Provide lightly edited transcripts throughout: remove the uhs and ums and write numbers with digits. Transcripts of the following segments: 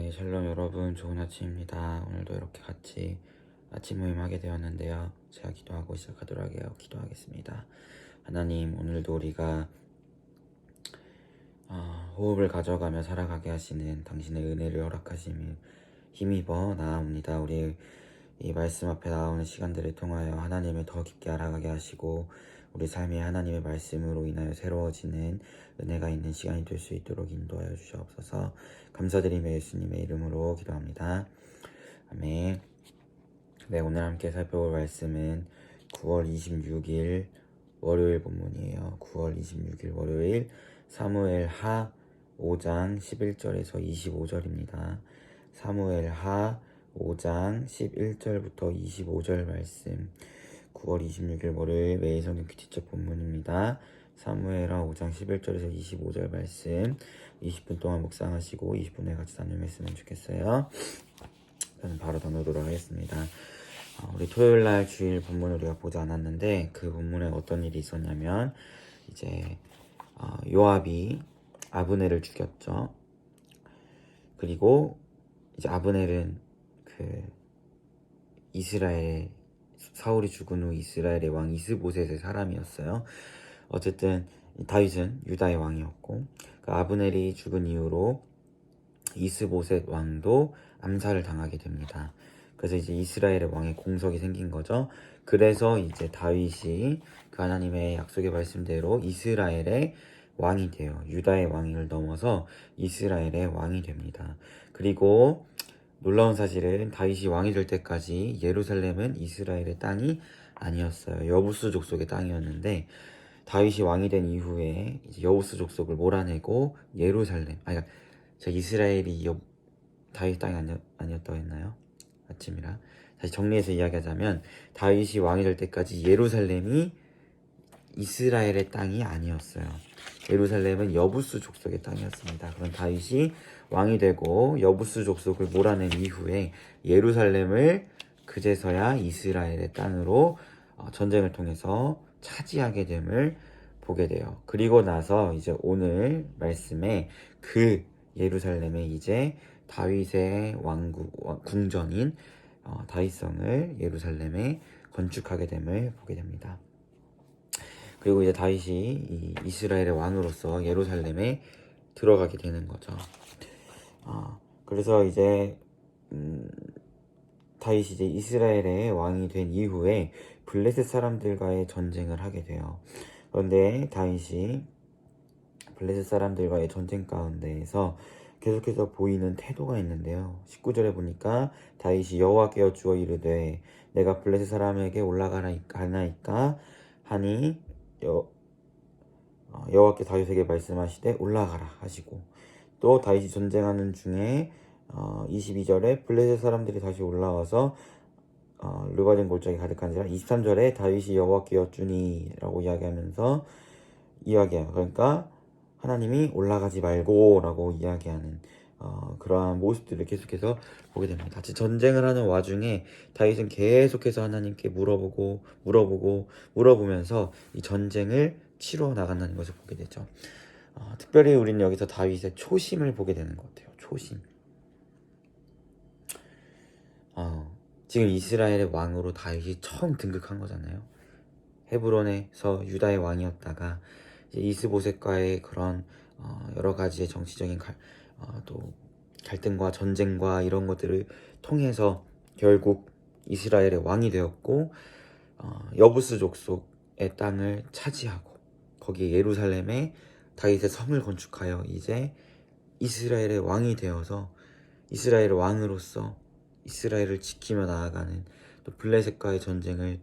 네, 샬롬 여러분, 좋은 아침입니다. 오늘도 이렇게 같이 아침 모임하게 되었는데요. 제가 기도하고 시작하도록 해요. 기도하겠습니다. 하나님, 오늘도 우리가 호흡을 가져가며 살아가게 하시는 당신의 은혜를 허락하심을 힘입어 나아옵니다. 우리 이 말씀 앞에 나오는 시간들을 통하여 하나님을 더 깊게 알아가게 하시고 우리 삶이 하나님의 말씀으로 인하여 새로워지는 은혜가 있는 시간이 될 수 있도록 인도하여 주시옵소서. 감사드리며 예수님의 이름으로 기도합니다. 아멘. 네, 오늘 함께 살펴볼 말씀은 9월 26일 월요일 본문이에요. 9월 26일 월요일 사무엘하 5장 11절에서 25절입니다. 사무엘하 5장 11절부터 25절 말씀, 9월 26일 월요일 매일 성경 큐티책 본문입니다. 사무엘하 5장 11절에서 25절 말씀 20분 동안 묵상하시고 20분에 같이 나누었으면 좋겠어요. 저는 바로 나누도록 하겠습니다. 우리 토요일날 주일 본문을 우리가 보지 않았는데 그 본문에 어떤 일이 있었냐면 이제 요압이 아브넬을 죽였죠. 그리고 이제 아브넬은 그 이스라엘 사울이 죽은 후 이스라엘의 왕 이스보셋의 사람이었어요. 어쨌든 다윗은 유다의 왕이었고 그 아브넬이 죽은 이후로 이스보셋 왕도 암살을 당하게 됩니다. 그래서 이제 이스라엘의 왕의 공석이 생긴 거죠. 그래서 이제 다윗이 그 하나님의 약속의 말씀대로 이스라엘의 왕이 돼요. 유다의 왕을 넘어서 이스라엘의 왕이 됩니다. 그리고 놀라운 사실은 다윗이 왕이 될 때까지 예루살렘은 이스라엘의 땅이 아니었어요. 여부스 족속의 땅이었는데 다윗이 왕이 된 이후에 이제 여부스 족속을 몰아내고 예루살렘, 그러니까 이스라엘이 다윗 땅이 아니었다고 했나요? 아침이라 다시 정리해서 이야기하자면 다윗이 왕이 될 때까지 예루살렘이 이스라엘의 땅이 아니었어요. 예루살렘은 여부스 족속의 땅이었습니다. 그럼 다윗이 왕이 되고 여부스 족속을 몰아낸 이후에 예루살렘을 그제서야 이스라엘의 땅으로 전쟁을 통해서 차지하게 됨을 보게 돼요. 그리고 나서 이제 오늘 말씀에 그 예루살렘에 이제 다윗의 궁전인 다윗성을 예루살렘에 건축하게 됨을 보게 됩니다. 그리고 이제 다윗이 이 이스라엘의 왕으로서 예루살렘에 들어가게 되는 거죠. 그래서 이제 다윗이 이제 이스라엘의 왕이 된 이후에 블레셋 사람들과의 전쟁을 하게 돼요. 그런데 다윗이 블레셋 사람들과의 전쟁 가운데에서 계속해서 보이는 태도가 있는데요. 19절에 보니까 다윗이 여호와께 여쭈어 이르되 내가 블레셋 사람에게 올라가나이까 하니 여호와께 다윗에게 말씀하시되 올라가라 하시고 또 다윗이 전쟁하는 중에 22절에 블레셋 사람들이 다시 올라와서 르바진 골짜기 가득한지라 23절에 다윗이 여호와께 여쭈니 라고 이야기하면서 이야기해요. 그러니까 하나님이 올라가지 말고 라고 이야기하는 그러한 모습들을 계속해서 보게 됩니다. 같이 전쟁을 하는 와중에 다윗은 계속해서 하나님께 물어보면서 이 전쟁을 치러 나간다는 것을 보게 되죠. 특별히 우리는 여기서 다윗의 초심을 보게 되는 것 같아요. 초심. 지금 이스라엘의 왕으로 다윗이 처음 등극한 거잖아요. 헤브론에서 유다의 왕이었다가 이제 이스보셋과의 그런 여러 가지의 정치적인 또 갈등과 전쟁과 이런 것들을 통해서 결국 이스라엘의 왕이 되었고 여부스 족속의 땅을 차지하고 거기에 예루살렘에 다윗의 성을 건축하여 이제 이스라엘의 왕이 되어서 이스라엘의 왕으로서 이스라엘을 지키며 나아가는 또 블레셋과의 전쟁을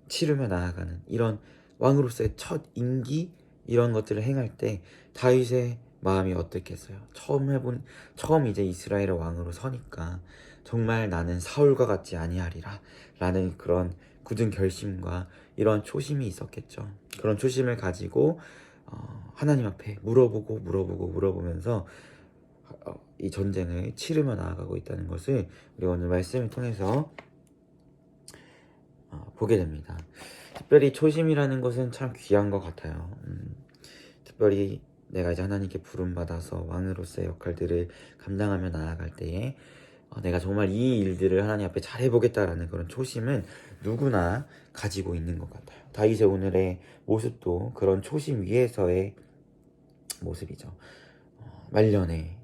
치르며 나아가는 이런 왕으로서의 첫 임기 이런 것들을 행할 때 다윗의 마음이 어떻겠어요? 처음 이제 이스라엘의 왕으로 서니까 정말 나는 사울과 같지 아니하리라 라는 그런 굳은 결심과 이런 초심이 있었겠죠. 그런 초심을 가지고 하나님 앞에 물어보면서 이 전쟁을 치르며 나아가고 있다는 것을 우리 오늘 말씀을 통해서 보게 됩니다. 특별히 초심이라는 것은 참 귀한 것 같아요. 특별히 내가 이제 하나님께 부름받아서 왕으로서의 역할들을 감당하며 나아갈 때에 내가 정말 이 일들을 하나님 앞에 잘해보겠다라는 그런 초심은 누구나 가지고 있는 것 같아요. 다윗의 오늘의 모습도 그런 초심 위에서의 모습이죠. 말년이라는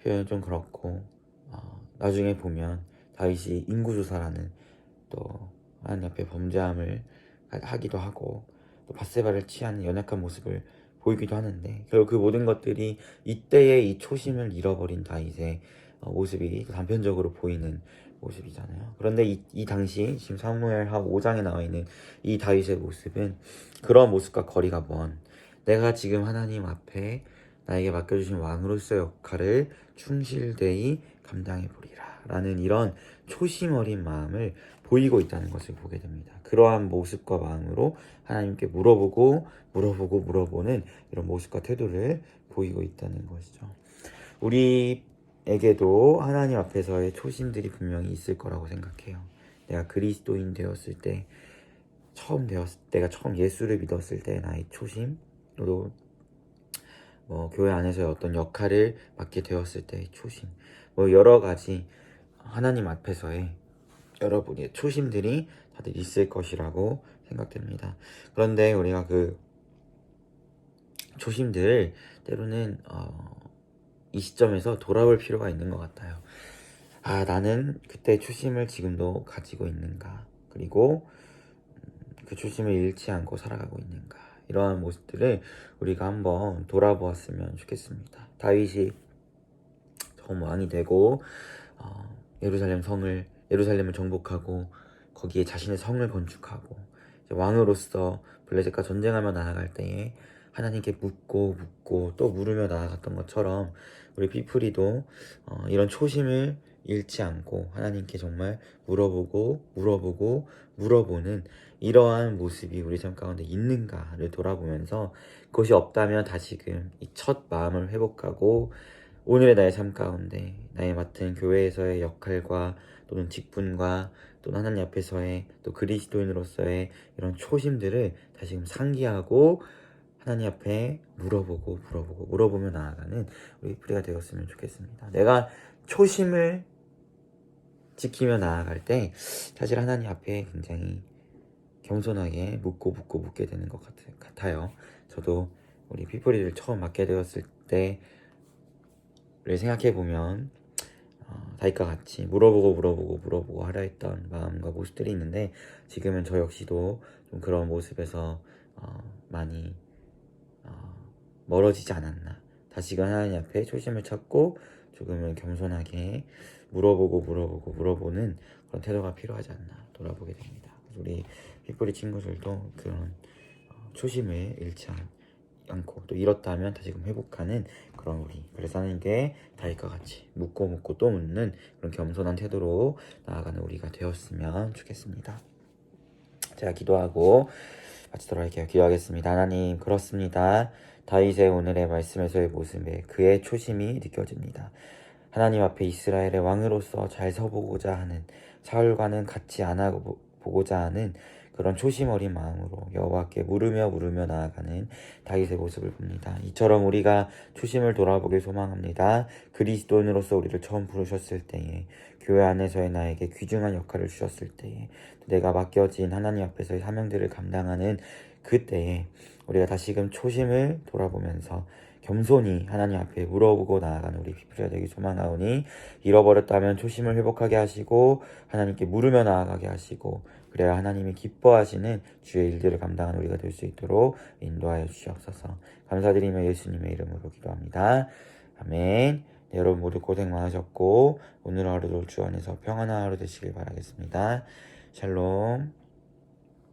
표현은 좀 그렇고 나중에 보면 다윗이 인구조사라는 또 하나님 앞에 범죄함을 하기도 하고 또 밧세바를 취하는 연약한 모습을 보이기도 하는데 결국 그 모든 것들이 이때의 이 초심을 잃어버린 다윗의 모습이 단편적으로 보이는 모습이잖아요. 그런데 이 당시 지금 사무엘하 5장에 나와 있는 이 다윗의 모습은 그런 모습과 거리가 먼 내가 지금 하나님 앞에 나에게 맡겨주신 왕으로서의 역할을 충실되이 감당해 보리라 라는 이런 초심 어린 마음을 보이고 있다는 것을 보게 됩니다. 그러한 모습과 마음으로 하나님께 물어보는 이런 모습과 태도를 보이고 있다는 것이죠. 우리에게도 하나님 앞에서의 초심들이 분명히 있을 거라고 생각해요. 내가 그리스도인 되었을 때 내가 처음 예수를 믿었을 때 나의 초심, 또 교회 안에서의 어떤 역할을 맡게 되었을 때의 초심, 여러 가지 하나님 앞에서의 여러분의 초심들이 다들 있을 것이라고 생각됩니다. 그런데 우리가 그 초심들 때로는 이 시점에서 돌아볼 필요가 있는 것 같아요. 나는 그때 초심을 지금도 가지고 있는가? 그리고 그 초심을 잃지 않고 살아가고 있는가? 이러한 모습들을 우리가 한번 돌아보았으면 좋겠습니다. 다윗이 처음 왕이 되고 예루살렘을 정복하고 거기에 자신의 성을 건축하고 왕으로서 블레셋과 전쟁하며 나아갈 때에 하나님께 묻고 또 물으며 나아갔던 것처럼 우리 피프리도 이런 초심을 잃지 않고 하나님께 정말 물어보는 이러한 모습이 우리 삶 가운데 있는가를 돌아보면서 그것이 없다면 다시금 이 첫 마음을 회복하고 오늘의 나의 삶 가운데 나의 맡은 교회에서의 역할과 또는 직분과 또는 하나님 앞에서의 또 그리스도인으로서의 이런 초심들을 다시금 상기하고 하나님 앞에 물어보며 나아가는 우리 프리가 되었으면 좋겠습니다. 내가 초심을 지키며 나아갈 때 사실 하나님 앞에 굉장히 겸손하게 묻게 되는 것 같아요. 저도 우리 피프리를 처음 맡게 되었을 때를 생각해보면 다윗과 같이 물어보고 하려 했던 마음과 모습들이 있는데 지금은 저 역시도 좀 그런 모습에서 많이 멀어지지 않았나. 다시금 하나님 앞에 초심을 찾고 조금은 겸손하게 물어보는 그런 태도가 필요하지 않나 돌아보게 됩니다. 우리 핏뿌리 친구들도 그런 초심을 잃지 않고 또 잃었다면 다시금 회복하는 그런 우리 그래서 하나님께 다윗과 같이 묻고 또 묻는 그런 겸손한 태도로 나아가는 우리가 되었으면 좋겠습니다. 제가 기도하고 마치도록 할게요. 기도하겠습니다. 하나님, 그렇습니다. 다윗의 오늘의 말씀에서의 모습에 그의 초심이 느껴집니다. 하나님 앞에 이스라엘의 왕으로서 잘 서보고자 하는, 사울과는 같지 않아 보고자 하는 그런 초심 어린 마음으로 여호와께 물으며 나아가는 다윗의 모습을 봅니다. 이처럼 우리가 초심을 돌아보길 소망합니다. 그리스도인으로서 우리를 처음 부르셨을 때에, 교회 안에서의 나에게 귀중한 역할을 주셨을 때에, 내가 맡겨진 하나님 앞에서의 사명들을 감당하는 그때에 우리가 다시금 초심을 돌아보면서 겸손히 하나님 앞에 물어보고 나아가는 우리 피프리가 되기 소망하오니, 잃어버렸다면 초심을 회복하게 하시고 하나님께 물으며 나아가게 하시고 그래야 하나님이 기뻐하시는 주의 일들을 감당하는 우리가 될 수 있도록 인도하여 주시옵소서. 감사드리며 예수님의 이름으로 기도합니다. 아멘. 네, 여러분 모두 고생 많으셨고 오늘 하루도 주 안에서 평안한 하루 되시길 바라겠습니다. 샬롬.